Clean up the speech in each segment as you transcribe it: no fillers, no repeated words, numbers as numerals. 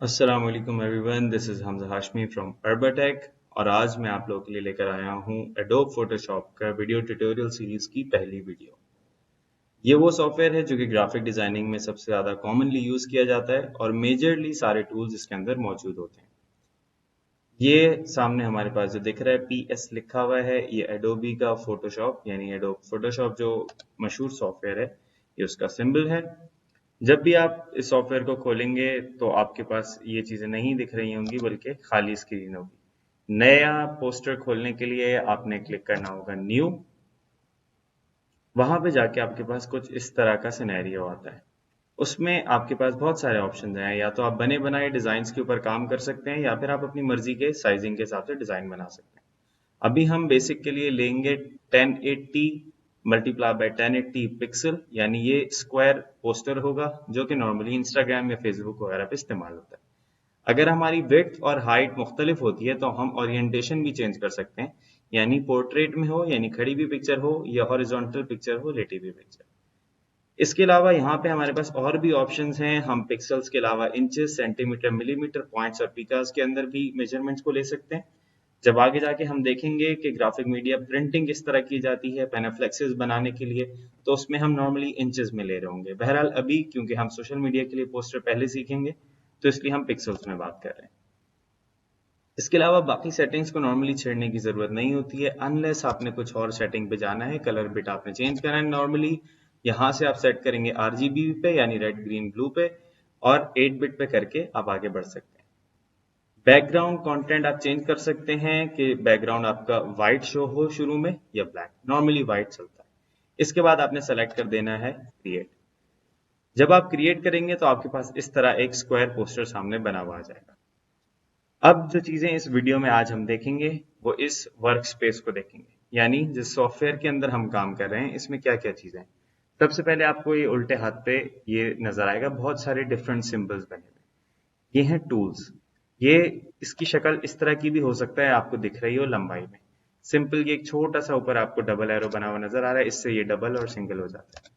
अस्सलाम वालेकुम everyone, this is Hamza Hashmi from अर्बाटेक और आज मैं आप लोगों के लिए लेकर आया हूँ एडोब फोटोशॉप का वीडियो ट्यूटोरियल सीरीज़ की पहली वीडियो। ये वो सॉफ्टवेयर है जो कि ग्राफिक डिज़ाइनिंग में सबसे ज़्यादा कॉमनली यूज़ किया जाता है और मेजरली सारे टूल्स इसके अंदर मौजूद होते हैं। ये सामने हमारे पास जो दिख रहा है PS लिखा हुआ है, ये एडोबी का फोटोशॉप यानी एडोब फोटोशॉप जो मशहूर सॉफ्टवेयर है, ये उसका सिंबल है। जब भी आप इस सॉफ्टवेयर को खोलेंगे तो आपके पास ये चीज़ें नहीं दिख रही होंगी बल्कि खाली स्क्रीन होगी। नया पोस्टर खोलने के लिए आपने क्लिक करना होगा न्यू। वहां पे जाके आपके पास कुछ इस तरह का सिनेरियो आता है। उसमें आपके पास बहुत सारे ऑप्शन हैं, या तो आप बने बनाए डिजाइन के ऊपर काम कर सकते हैं या फिर आप अपनी मर्जी के साइजिंग के हिसाब से डिजाइन बना सकते हैं। अभी हम बेसिक के लिए लेंगे 1080 मल्टीप्लाई बाय 1080 पिक्सल, यानी ये स्क्वायर पोस्टर होगा जो कि नॉर्मली इंस्टाग्राम या फेसबुक वगैरह पे इस्तेमाल होता है। अगर हमारी विड्थ और हाइट मुख्तलिफ होती है तो हम ओरिएंटेशन भी चेंज कर सकते हैं, यानी पोर्ट्रेट में हो यानी खड़ी हुई पिक्चर हो या हॉरिजॉन्टल पिक्चर हो लेटी हुई पिक्चर। इसके अलावा यहाँ पे हमारे पास और भी ऑप्शंस हैं। हम पिक्सल्स के अलावा इंचेस, सेंटीमीटर, मिलीमीटर, पॉइंट्स और पिकास के अंदर भी मेजरमेंट्स को ले सकते हैं। जब आगे जाके हम देखेंगे कि ग्राफिक मीडिया प्रिंटिंग किस तरह की जाती है पेनाफ्लेक्सेस बनाने के लिए, तो उसमें हम नॉर्मली इंचेस में ले रहे होंगे। बहरहाल अभी क्योंकि हम सोशल मीडिया के लिए पोस्टर पहले सीखेंगे तो इसलिए हम पिक्सल्स में बात कर रहे हैं। इसके अलावा बाकी सेटिंग्स को नॉर्मली छेड़ने की जरूरत नहीं होती है अनलेस आपने कुछ और सेटिंग पे जाना है, कलर बिट आपने चेंज करना है। नॉर्मली यहाँ से आप सेट करेंगे RGB पे यानी रेड ग्रीन ब्लू पे, और 8 बिट पे करके आप आगे बढ़ सकते हैं। बैकग्राउंड कंटेंट आप चेंज कर सकते हैं कि बैकग्राउंड आपका व्हाइट शो हो शुरू में या ब्लैक। नॉर्मली व्हाइट चलता है। इसके बाद आपने सेलेक्ट कर देना है क्रिएट। जब आप क्रिएट करेंगे तो आपके पास इस तरह एक स्क्वायर पोस्टर सामने बना हुआ आ जाएगा। अब जो चीजें इस वीडियो में आज हम देखेंगे वो इस वर्क स्पेस को देखेंगे, यानी जिस सॉफ्टवेयर के अंदर हम काम कर रहे हैं इसमें क्या क्या चीजें हैं। सबसे पहले आपको ये उल्टे हाथ पे ये नजर आएगा, बहुत सारे डिफरेंट सिंबल्स बने हुए। ये हैं टूल्स। ये इसकी शक्ल इस तरह की भी हो सकता है आपको दिख रही हो लंबाई में। सिंपल ये एक छोटा सा ऊपर आपको डबल एरो बना हुआ नजर आ रहा है, इससे ये डबल और सिंगल हो जाता है।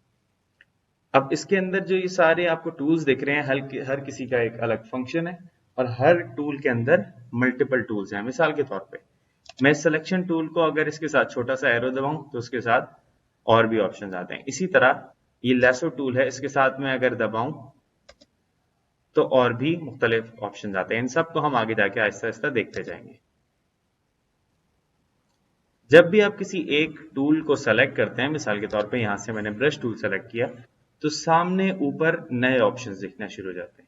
अब इसके अंदर जो ये सारे आपको टूल्स दिख रहे हैं, हर किसी का एक अलग फंक्शन है और हर टूल के अंदर मल्टीपल टूल्स हैं। मिसाल के तौर पे मैं सिलेक्शन टूल को अगर इसके साथ छोटा सा एरो दबाऊं तो उसके साथ और भी ऑप्शन आते हैं। इसी तरह ये लेसो टूल है, इसके साथ में अगर दबाऊं तो और भी मुख्तलिफ ऑप्शन आते हैं। इन सब को हम आगे जाके आहिस्ता आहिस्ता देखते जाएंगे। जब भी आप किसी एक टूल को सेलेक्ट करते हैं, मिसाल के तौर पे यहां से मैंने ब्रश टूल सेलेक्ट किया, तो सामने ऊपर नए ऑप्शंस दिखना शुरू हो जाते हैं।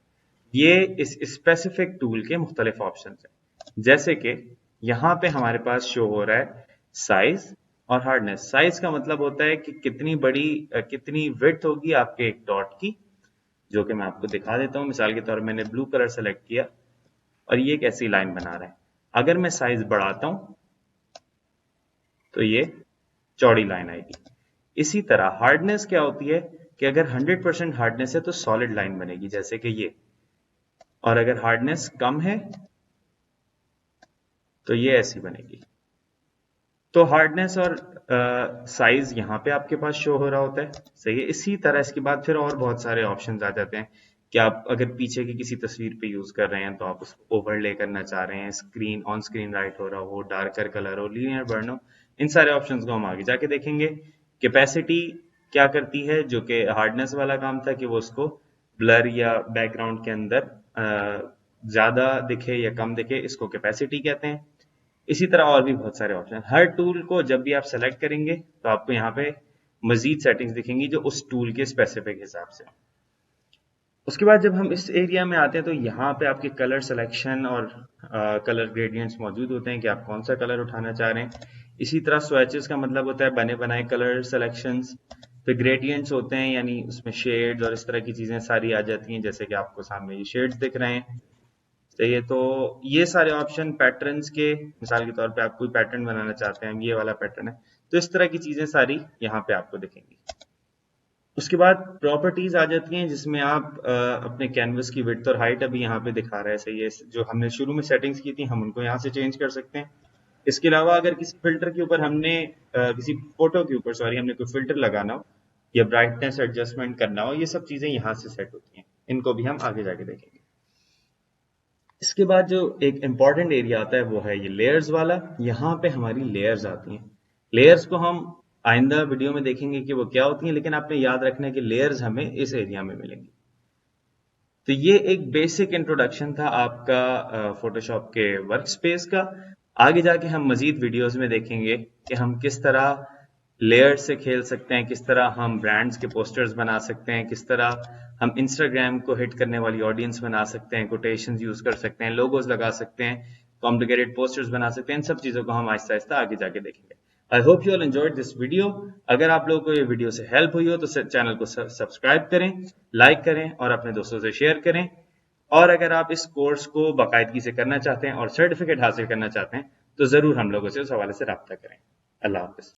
ये इस स्पेसिफिक टूल के मुख्तलिफ ऑप्शंस हैं। जैसे कि यहाँ पे हमारे पास शो हो रहा है साइज और हार्डनेस। साइज का मतलब होता है कि कितनी बड़ी कितनी विड्थ होगी आपके एक डॉट की, जो कि मैं आपको दिखा देता हूँ। मिसाल के तौर पर मैंने ब्लू कलर सेलेक्ट किया और ये एक ऐसी लाइन बना रहा है। अगर मैं साइज बढ़ाता हूं तो ये चौड़ी लाइन आएगी। इसी तरह हार्डनेस क्या होती है कि अगर 100% हार्डनेस है तो सॉलिड लाइन बनेगी जैसे कि ये, और अगर हार्डनेस कम है तो ये ऐसी बनेगी। तो हार्डनेस और साइज यहाँ पे आपके पास शो हो रहा होता है, सही है। इसी तरह इसके बाद फिर और बहुत सारे ऑप्शंस आ जाते हैं कि आप अगर पीछे की किसी तस्वीर पे यूज कर रहे हैं तो आप उसको ओवरले करना चाह रहे हैं, स्क्रीन ऑन स्क्रीन राइट हो रहा हो, डार्कर कलर हो, लीनियर बर्न हो, इन सारे ऑप्शंस को हम आगे जाके देखेंगे। कैपेसिटी क्या करती है, जो कि हार्डनेस वाला काम था कि वो उसको ब्लर या बैकग्राउंड के अंदर ज्यादा दिखे या कम दिखे, इसको कैपेसिटी कहते हैं। इसी तरह और भी बहुत सारे ऑप्शन। हर टूल को जब भी आप सेलेक्ट करेंगे तो आपको यहाँ पे मजीद सेटिंग्स दिखेंगी जो उस टूल के स्पेसिफिक हिसाब से। उसके बाद जब हम इस एरिया में आते हैं तो यहाँ पे आपके कलर सिलेक्शन और कलर ग्रेडियंट्स मौजूद होते हैं कि आप कौन सा कलर उठाना चाह रहे हैं। इसी तरह स्वेचेस का मतलब होता है बने बनाए कलर सिलेक्शंस। फिर ग्रेडियंट्स होते हैं यानी उसमें शेड्स और इस तरह की चीजें सारी आ जाती हैं, जैसे कि आपको सामने ये शेड्स दिख रहे हैं। चाहिए तो ये सारे ऑप्शन पैटर्न्स के, मिसाल के तौर पे आप कोई पैटर्न बनाना चाहते हैं, ये वाला पैटर्न है, तो इस तरह की चीजें सारी यहाँ पे आपको दिखेंगी। उसके बाद प्रॉपर्टीज आ जाती हैं जिसमें आप अपने कैनवस की विड्थ और हाइट अभी यहाँ पे दिखा रहा है, सही है। जो हमने शुरू में सेटिंग्स की थी हम उनको यहाँ से चेंज कर सकते हैं। इसके अलावा अगर किसी फिल्टर के ऊपर हमने किसी फोटो के ऊपर सॉरी हमने कोई फिल्टर लगाना हो या ब्राइटनेस एडजस्टमेंट करना हो, ये सब चीजें यहाँ से सेट होती हैं। इनको भी हम आगे जाके देखेंगे। इसके बाद जो एक इम्पॉर्टेंट एरिया आता है वो है ये लेयर्स वाला। यहाँ पे हमारी लेयर्स आती हैं। लेयर्स को हम आइंदा वीडियो में देखेंगे कि वो क्या होती हैं, लेकिन आपने याद रखना है कि लेयर्स हमें इस एरिया में मिलेंगी। तो ये एक बेसिक इंट्रोडक्शन था आपका फोटोशॉप के वर्क स्पेस का। आगे जाके हम मजीद वीडियोस में देखेंगे कि हम किस तरह लेयर्स से खेल सकते हैं, किस तरह हम ब्रांड्स के पोस्टर्स बना सकते हैं, किस तरह हम इंस्टाग्राम को हिट करने वाली ऑडियंस बना सकते हैं, कोटेशंस यूज कर सकते हैं, लोगोज लगा सकते हैं, कॉम्प्लिकेटेड पोस्टर्स बना सकते हैं। इन सब चीज़ों को हम आहिस्ता आहिस्ता आगे जाके देखेंगे। I hope you all enjoyed this video. अगर आप लोगों को ये वीडियो से हेल्प हुई हो तो चैनल को सब्सक्राइब करें, लाइक करें और अपने दोस्तों से शेयर करें। और अगर आप इस कोर्स को बाकायदगी से करना चाहते हैं और सर्टिफिकेट हासिल करना चाहते हैं तो ज़रूर हम लोगों से उस हवाले से रब्ता करें। अल्लाह हाफिज़।